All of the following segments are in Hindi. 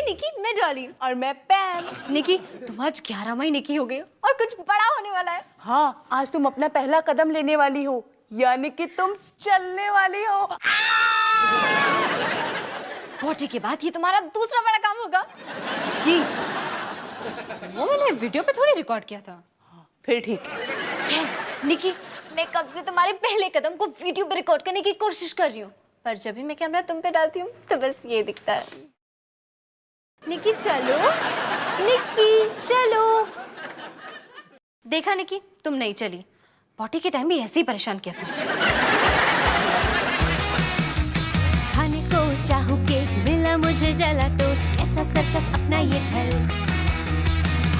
निकी, मैं डॉली। और मैं पैम। निकी, तुम आज 11 महीने की हो गई हो और कुछ बड़ा होने वाला है। हाँ, आज तुम अपना पहला कदम लेने वाली हो, यानी कि तुम चलने वाली हो। पोटी के बाद ये तुम्हारा दूसरा बड़ा काम होगा। जी, वो मैंने वीडियो पे थोड़ी रिकॉर्ड किया था। फिर ठीक है। निकी, मैं कब से तुम्हारे पहले कदम को वीडियो पे रिकॉर्ड करने की कोशिश कर रही हूँ, पर जब भी मैं कैमरा तुम पे डालती हूँ तो बस ये दिखता है। निकी चलो, निकी चलो। देखा निकी, तुम नहीं चली। पॉटी के टाइम भी ऐसे ही परेशान किया था। खाने को चाहूं केक, मिला मुझे जला टोस्ट, कैसा सर्कस अपना ये घर।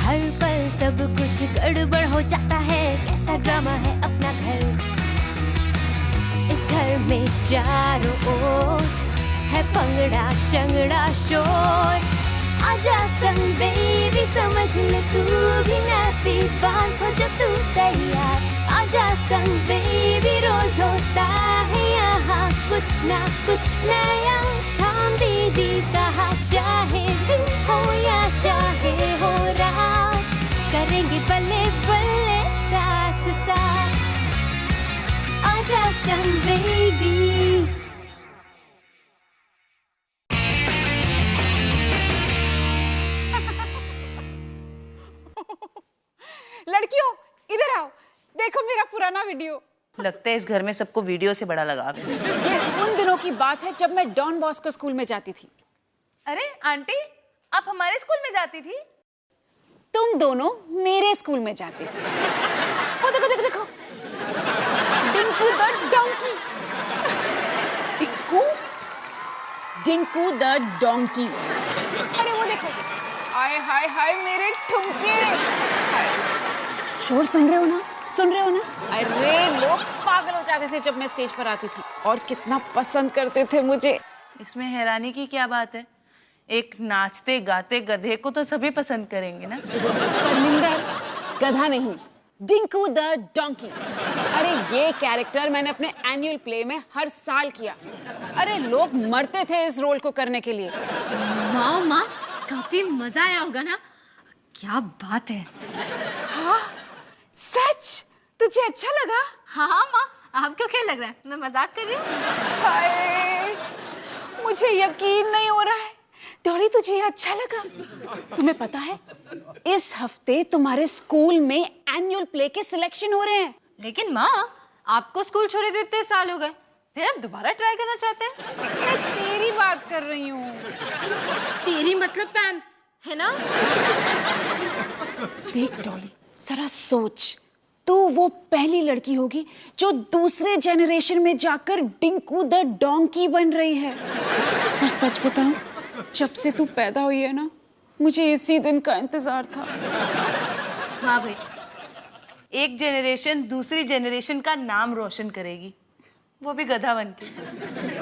हर पल सब कुछ गड़बड़ हो जाता है, कैसा ड्रामा है अपना घर। इस घर में चारों ओर है भंगड़ा शंगड़ा शोर। आजा संग बेबी, समझ ले तू भी नाती, बांध हो जब तू तैयार। आजा संग बेबी, रोज होता है यहाँ कुछ ना कुछ नया। थाम दीदी कहा, चाहे दिन हो या चाहे हो रात, करेंगे बल्ले बल्ले साथ साथ। आजा संग बेबी। लड़कियों इधर आओ, देखो मेरा पुराना वीडियो। लगता है इस घर में सबको वीडियो से बड़ा लगाव है। ये उन दिनों की बात है जब मैं डॉन बॉस्को स्कूल में जाती थी। अरे आंटी, आप हमारे स्कूल में जाती थी? तुम दोनों मेरे स्कूल में जाते। वो देखो देखो देखो, Dinku the donkey. Dinku Dinku the donkey. अरे वो देखो, हाय हाय हाय मेरे ठुमके। शोर सुन रहे हो ना, सुन रहे हो ना? अरे लोग पागल हो जाते थे जब मैं स्टेज पर आती थी, और कितना पसंद करते थे मुझे। इसमें हैरानी की क्या बात है? एक नाचते गाते गधे को तो सभी पसंद करेंगे ना। परमिंदर, गधा नहीं, डिंकू द डोंकी। अरे ये कैरेक्टर मैंने अपने एनुअल प्ले में हर साल किया। अरे लोग मरते थे इस रोल को करने के लिए। माँ, काफी मजा आया होगा ना? क्या बात है। हाँ, सच? तुझे अच्छा लगा? हाँ माँ, आपको क्या लग रहा है? मैं मजाक कर रही हूँ। हाय, मुझे यकीन नहीं हो रहा है। डॉली, तुझे ये अच्छा लगा? तुम्हें पता है, इस हफ्ते तुम्हारे स्कूल में एनुअल प्ले के सिलेक्शन हो रहे हैं। लेकिन माँ, आपको स्कूल छोड़े तो इतने साल हो गए, फिर आप दोबारा ट्राई करना चाहते हैं? मैं तेरी बात कर रही हूँ। तेरी मतलब पैम है ना? देख डॉली, जरा सोच, तू वो पहली लड़की होगी जो दूसरे जेनरेशन में जाकर डिंकू द डोंकी बन रही है। और सच बताऊं, जब से तू पैदा हुई है ना, मुझे इसी दिन का इंतजार था। हाँ भाई, एक जेनरेशन दूसरी जेनरेशन का नाम रोशन करेगी, वो भी गधा बनके।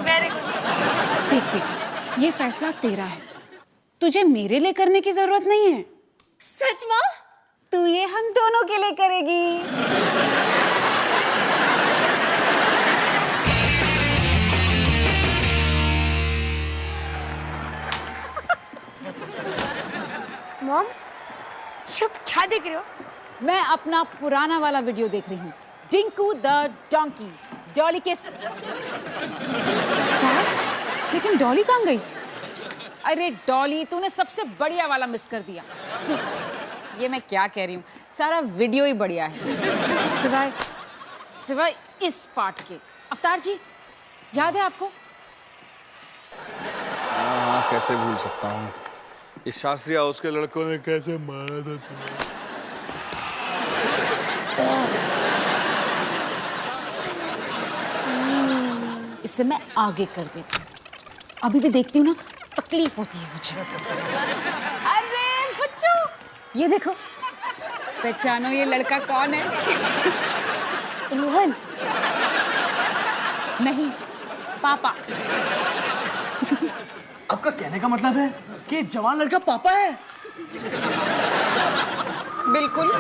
Very good. देख बेटा, ये फैसला तेरा है, तुझे मेरे लिए करने की जरूरत नहीं है। सच माँ? तू ये हम दोनों के लिए करेगी। मॉम, ये आप क्या देख रहे हो? मैं अपना पुराना वाला वीडियो देख रही हूँ, डिंकू द डोंकी, डॉली के साथ। लेकिन डॉली कहाँ गई? अरे डॉली, तूने सबसे बढ़िया वाला मिस कर दिया। ये मैं क्या कह रही हूँ, सारा वीडियो ही बढ़िया है, सिवाय इस पार्ट के। अवतार जी, याद है आपको? हाँ, कैसे भूल सकता हूँ। इस शास्त्री हाउस के लड़कों ने कैसे मारा था तुम्हें। इससे मैं आगे कर देती हूँ, अभी भी देखती हूँ ना, तकलीफ होती है मुझे। अरे बच्चों, ये देखो, पहचानो ये लड़का कौन है? रोहन। नहीं, पापा। आपका कहने का मतलब है कि जवान लड़का पापा है? बिल्कुल।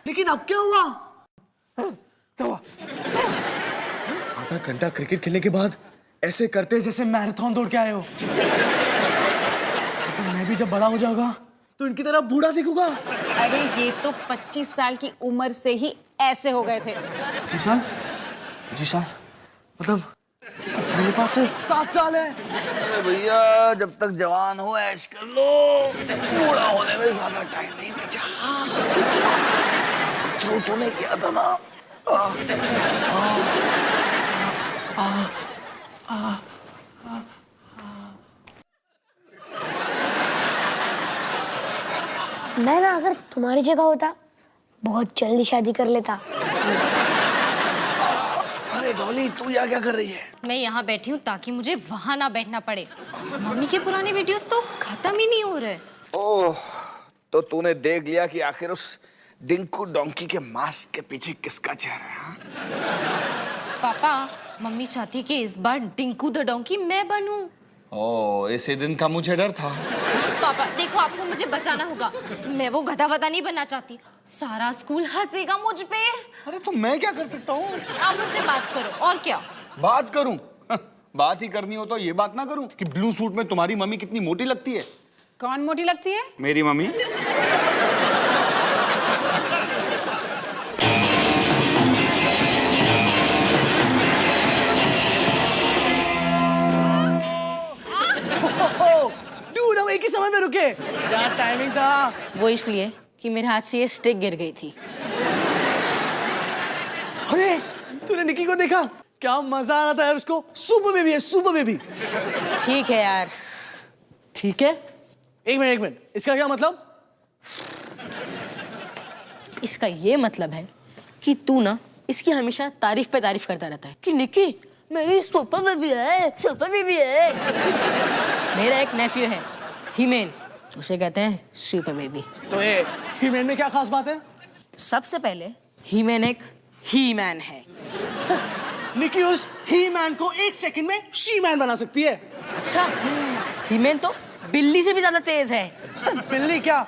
लेकिन अब क्या हुआ? क्या हुआ? आधा घंटा क्रिकेट खेलने के बाद ऐसे करते जैसे मैराथन दौड़ के आए हो। मैं भी जब बड़ा हो जाऊंगा तो इनकी तरह बूढ़ा दिखूंगा। अरे ये तो 25 साल की उम्र से ही ऐसे हो गए थे। जी साल मतलब मेरे पास सिर्फ 7 साल है। अरे भैया जब तक जवान हो ऐश कर लो, बूढ़ा होने में ज्यादा टाइम नहीं बचा। थ्रू तूने किया था ना। मैं ना अगर तुम्हारी जगह होता बहुत जल्दी शादी कर लेता। अरे डॉली तू यहाँ क्या कर रही है? मैं यहाँ बैठी हूँ ताकि मुझे वहाँ ना बैठना पड़े। मम्मी के पुराने वीडियोस तो खत्म ही नहीं हो रहे। ओह, तो तूने देख लिया कि आखिर उस डिंकू डोंकी के मास्क के पीछे किसका चेहरा है? हाँ? पापा, मम्मी चाहती है कि इस बार डिंकू द डोंकी मैं बनूं। ओह, इसी दिन का मुझे डर था। पापा देखो, आपको मुझे बचाना होगा। मैं वो गधा वधा नहीं बनना चाहती। सारा स्कूल हंसेगा मुझ पे। अरे तो मैं क्या कर सकता हूँ? आप मुझसे बात करो, और क्या? बात करूं? बात ही करनी हो तो ये बात ना करूं कि ब्लू सूट में तुम्हारी मम्मी कितनी मोटी लगती है। कौन मोटी लगती है? मेरी मम्मी। डूड हम एक ही समय में रुके। क्या टाइमिंग था। वो इसलिए कि मेरे हाथ से ये स्टिक गिर गई थी। अरे तूने निकी को देखा? क्या मजा आ रहा था यार उसको। सुपर बेबी है, सुपर बेबी। ठीक है यार। ठीक है, एक मिनट, इसका क्या मतलब? इसका ये मतलब है कि तू ना इसकी हमेशा तारीफ पे तारीफ करता रहता है कि निकी मेरी सुपर बेबी है, सुपर बेबी है। मेरा एक नेफ्यू है हीमेन, उसे कहते हैं सुपर बेबी। तो ये हीमैन में क्या खास बात है? सबसे पहले हीमेन एक ही मैन है। निकी उस ही मैन को 1 सेकंड में शी मैन बना सकती है। अच्छा, हीमेन तो बिल्ली से भी ज्यादा तेज है। बिल्ली क्या,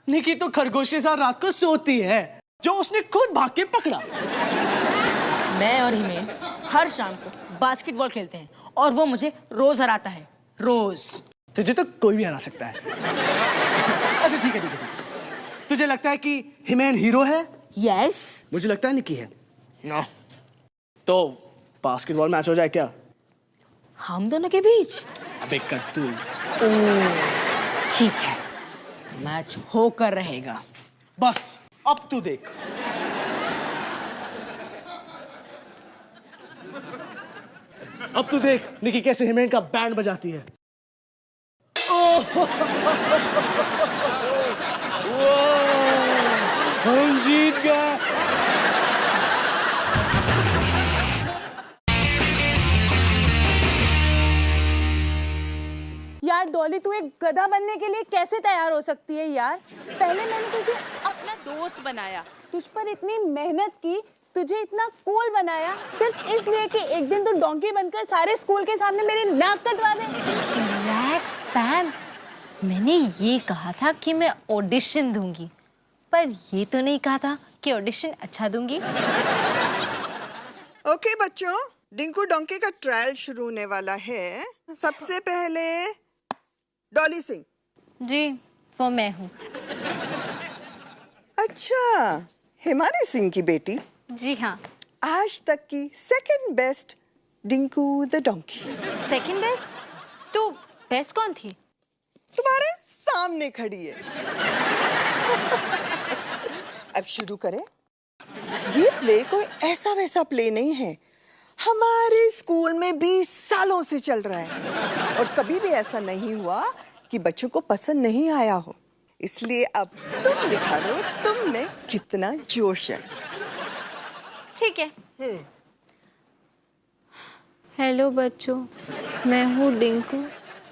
निकी तो खरगोश के साथ रात को सोती है जो उसने खुद भाग के पकड़ा। मैं और हीमेन हर शाम को बास्केटबॉल खेलते हैं और वो मुझे रोज हराता है, रोज। तुझे तो कोई भी हरा सकता है। अच्छा ठीक है। तुझे लगता है कि हिमेन हीरो है? यस। मुझे लगता है निकी है। नो। तो बास्केटबॉल मैच हो जाए क्या? हम दोनों के बीच? अबे कद्दू। ठीक है, मैच होकर रहेगा। बस अब तू देख। अब तू देख निकी कैसे हिमेन का बैंड बजाती है। हम जीत गए। यार डॉली, तू एक गधा बनने के लिए कैसे तैयार हो सकती है यार? पहले मैंने तुझे अपना दोस्त बनाया, तुझ पर इतनी मेहनत की, तुझे इतना कूल बनाया, सिर्फ इसलिए कि एक दिन तू डोंकी बनकर सारे स्कूल के सामने मेरी नाक कटवा दे। रिलैक्स पैम, मैंने ये कहा था कि मैं ऑडिशन दूंगी, पर ये तो नहीं कहा था कि ऑडिशन अच्छा दूंगी। ओके बच्चों, डिंकू डोंकी का ट्रायल शुरू होने वाला है। सबसे पहले डॉली सिंह। जी, वो मैं हूँ। अच्छा, हिमानी सिंह की बेटी। जी हाँ। आज तक की second best Dinku the donkey. Second best? तो बेस्ट कौन थी? तुम्हारे सामने खड़ी है। अब शुरू करें। ये प्ले कोई ऐसा वैसा प्ले नहीं है, हमारे स्कूल में 20 सालों से चल रहा है और कभी भी ऐसा नहीं हुआ कि बच्चों को पसंद नहीं आया हो। इसलिए अब तुम दिखा दो तुम में कितना जोश है। ठीक है। हेलो बच्चों, मैं हूँ डिंकू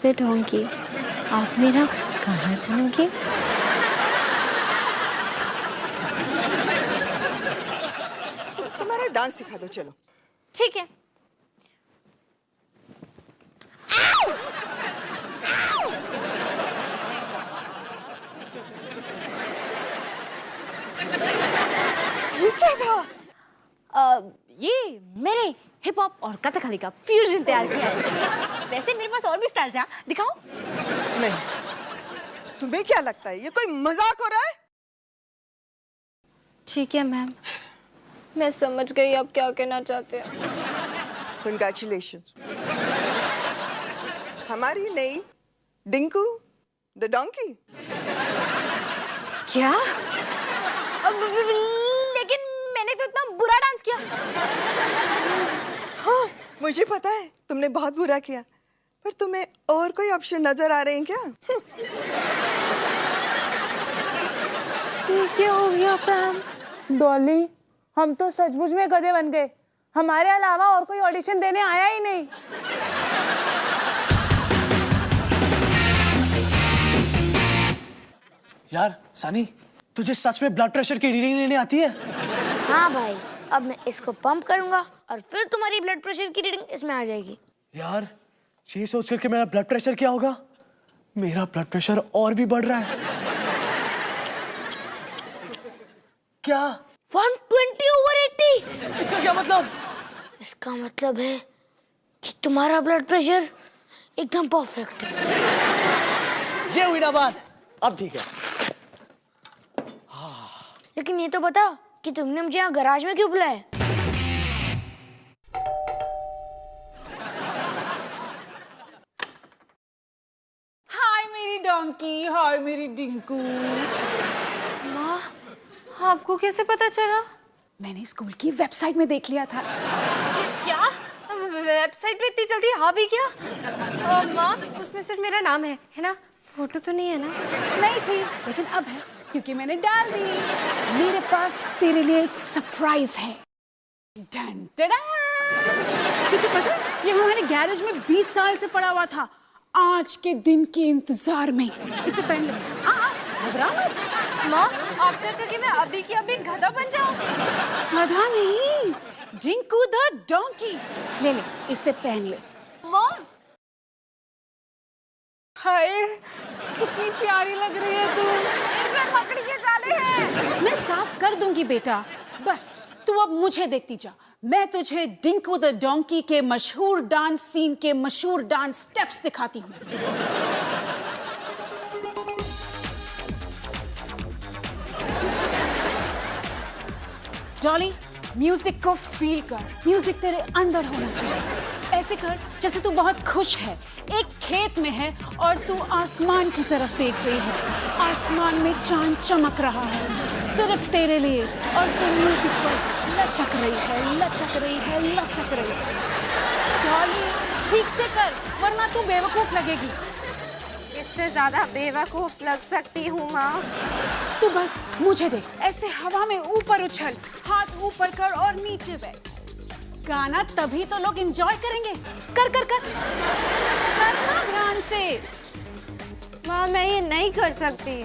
द डोंकी। आप मेरा गाना सुनोगे? तुम्हारा डांस सिखा दो, चलो। ठीक है। ये क्या था? ये मैंने हिप हॉप और कथकली का फ्यूजन तैयार किया है। वैसे मेरे पास और भी स्टाइल्स हैं, दिखाओ? नहीं, तुम्हें क्या लगता है ये कोई मजाक हो रहा है? ठीक है मैम, मैं समझ गई आप क्या कहना चाहते हैं। कंग्रेचुलेशंस। हमारी नई डिंकू द डोंकी। क्या? लेकिन मैंने तो इतना बुरा डांस किया। हाँ, मुझे पता है तुमने बहुत बुरा किया, पर तुम्हें और कोई ऑप्शन नजर आ रहे हैं क्या? क्या हो गया मैम? डॉली, हम तो सचमुच में गधे बन गए। हमारे अलावा और कोई ऑडिशन देने आया ही नहीं। यार सनी, तुझे सच में ब्लड प्रेशर की रीडिंग लेने आती है? हाँ भाई, अब मैं इसको पंप करूंगा और फिर तुम्हारी ब्लड प्रेशर की रीडिंग इसमें आ जाएगी। यार ये सोच कर के मेरा ब्लड प्रेशर क्या होगा, मेरा ब्लड प्रेशर और भी बढ़ रहा है। क्या? 120/80। इसका क्या मतलब? इसका मतलब है कि तुम्हारा ब्लड प्रेशर एकदम परफेक्ट है। ये हुई ना बात, अब ठीक है। लेकिन ये तो बता कि तुमने मुझे यहाँ गैराज में क्यों बुलाया? हाय मेरी डोंकी, हाय मेरी डिंकू। माँ, आपको कैसे पता चला? मैंने स्कूल की वेबसाइट में देख लिया था। क्या? वेबसाइट पे इतनी जल्दी आ भी गया? माँ, उसमें सिर्फ मेरा नाम है ना? फोटो तो नहीं है ना? नहीं थी, लेकिन अब है क्योंकि मैंने डाल दी। मेरे पास तेरे लिए एक सरप्राइज है। Done done. तुझे पता है ये हमारे गैरेज में 20 साल से पड़ा हुआ था, आज के दिन के इंतजार में। इसे पहन ले। घबरा मत। माँ, आप चाहते हो कि मैं अभी की अभी गधा बन जाऊं? गधा नहीं, डिंकू द डोंकी। ले ले, इसे पहन ले। माँ, हाय कितनी प्यारी लग रही है तू। इसमें मकड़ी के जाले हैं। मैं साफ कर दूंगी बेटा, बस तू अब मुझे देखती जा। मैं तुझे डिंकू द डोंकी के मशहूर डांस सीन के मशहूर डांस स्टेप्स दिखाती हूँ। डॉली, म्यूजिक को फील कर। म्यूजिक तेरे अंदर होना चाहिए। ऐसे कर जैसे तू बहुत खुश है, एक खेत में है और तू आसमान की तरफ देख रही है। आसमान में चांद चमक रहा है सिर्फ तेरे लिए, और तू म्यूजिक पर लचक रही है, लचक रही है, लचक रही है। डॉली, ठीक से कर वरना तू बेवकूफ लगेगी। इससे ज्यादा बेवकूफ लग सकती हूँ माँ। तू बस मुझे देख, ऐसे हवा में ऊपर उछल, हाथ ऊपर कर और नीचे बैठ। गाना तभी तो लोग एंजॉय करेंगे। कर कर कर करना ध्यान से। माँ, मैं ये नहीं कर सकती।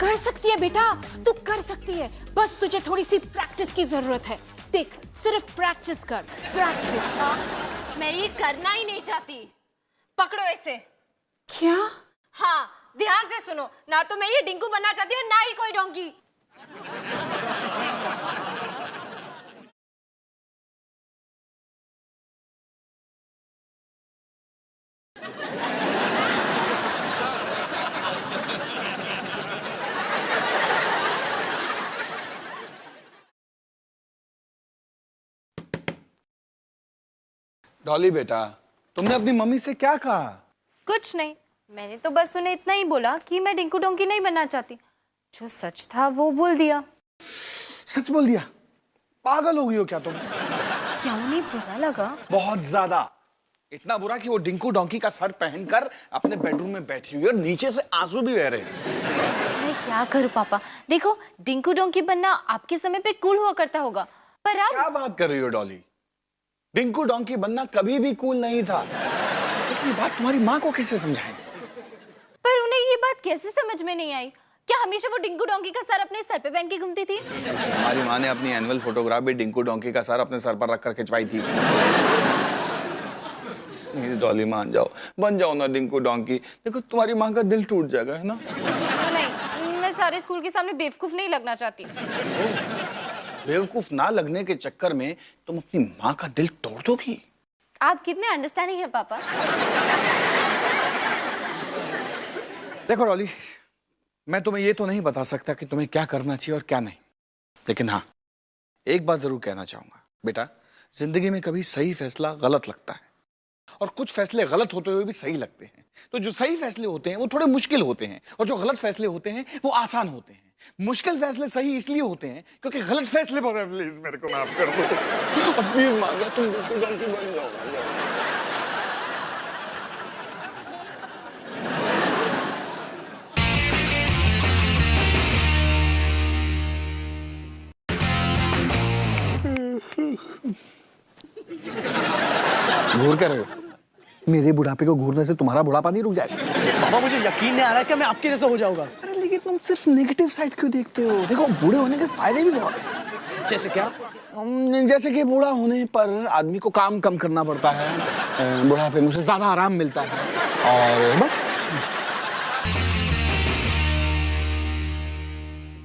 कर सकती है बेटा, तू कर सकती है, बस तुझे थोड़ी सी प्रैक्टिस की जरूरत है। देख, सिर्फ प्रैक्टिस कर, प्रैक्टिस। मैं ये करना ही नहीं चाहती। पकड़ो इसे। क्या? हाँ, ध्यान से सुनो। ना तो मैं ये डिंकू बनना चाहती हूँ, ना ही कोई डोंकी। डॉली बेटा, तुमने अपनी मम्मी से क्या कहा? कुछ नहीं, मैंने तो बस उन्हें इतना ही बोला कि मैं डिंकू डोंकी नहीं बनना चाहती। जो सच था वो बोल दिया। सच बोल दिया? पागल हो गई हो क्या तुम? क्या उन्हें बुरा लगा? बहुत ज्यादा। इतना बुरा कि वो डिंकू डोंकी का सर पहनकर अपने बेडरूम में बैठी हुई है और नीचे से आंसू भी बह रहे हैं। मैं क्या करूं पापा? देखो, डिंकू डोंकी बनना आपके समय पे कूल हुआ करता होगा, पर अब क्या बात कर रही हो डॉली? डिंकू डोंकी बनना कभी भी कूल नहीं था। इतनी बात तुम्हारी माँ को कैसे समझाएं? पर उन्हें ये बात कैसे समझ में नहीं आई? क्या हमेशा वो डिंकू डोंकी का सर अपने सर पे पहन के घूमती थी? हमारी माँ ने अपनी एनुअल फोटोग्राफ भी डिंकू डोंकी का सर अपने सर पर रखकर खिंचवाई थी। प्लीज डॉली मान जाओ, बन जाओ ना डिंकू डोंकी। देखो तुम्हारी माँ का दिल टूट जाएगा, है ना? नहीं, मैं सारे स्कूल के सामने बेवकूफ नहीं लगना चाहती। बेवकूफ ना लगने के चक्कर में तुम अपनी माँ का दिल तोड़ दोगी। आप कितने अंडरस्टैंडिंग है पापा। देखो डॉली, मैं तुम्हें ये तो नहीं बता सकता कि तुम्हें क्या करना चाहिए और क्या नहीं, लेकिन हाँ, एक बात जरूर कहना चाहूंगा बेटा, जिंदगी में कभी सही फैसला गलत लगता है और कुछ फैसले गलत होते हुए भी सही लगते हैं। तो जो सही फैसले होते हैं वो थोड़े मुश्किल होते हैं और जो गलत फैसले होते हैं वो आसान होते हैं। मुश्किल फैसले सही इसलिए होते हैं क्योंकि गलत फैसले बहुत है। प्लीज मेरे को माफ कर दो और प्लीज मांगा तुम बिल्कुल गलती बन जाओ। घूर क्या रहे हो? मेरे बुढ़ापे को घूरने से तुम्हारा बुढ़ापा नहीं रुक जाएगा। पापा मुझे यकीन नहीं आ रहा है कि मैं आपके जैसा हो जाऊंगा। अरे लेकिन तुम सिर्फ नेगेटिव साइड क्यों देखते हो? देखो बूढ़े होने के फायदे भी बहुत हैं। जैसे क्या? जैसे कि बूढ़ा होने पर आदमी को काम कम करना पड़ता है, बुढ़ापे में उसे ज्यादा आराम मिलता है और बस।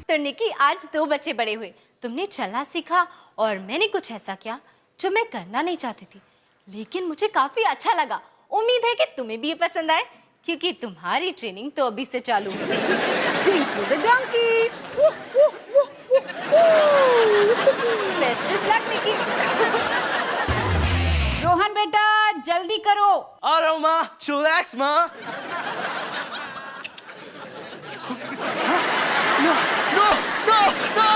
तो निकी, आज 2 बच्चे बड़े हुए, तुमने चलना सीखा और मैंने कुछ ऐसा किया जो मैं करना नहीं चाहती थी, लेकिन मुझे काफी अच्छा लगा। उम्मीद है कि तुम्हें भी ये पसंद आए, क्योंकि तुम्हारी ट्रेनिंग तो अभी से चालू है। Tinku the donkey. Best of luck Niki. Rohan बेटा जल्दी करो। आ रहा हूँ माँ, चिलैक्स माँ। नो नो नो नो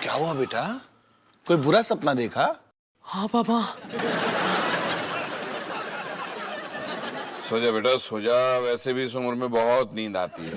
क्या हुआ बेटा? कोई बुरा सपना देखा? हाँ पापा। सो जा बेटा सो जा, वैसे भी इस उम्र में बहुत नींद आती है।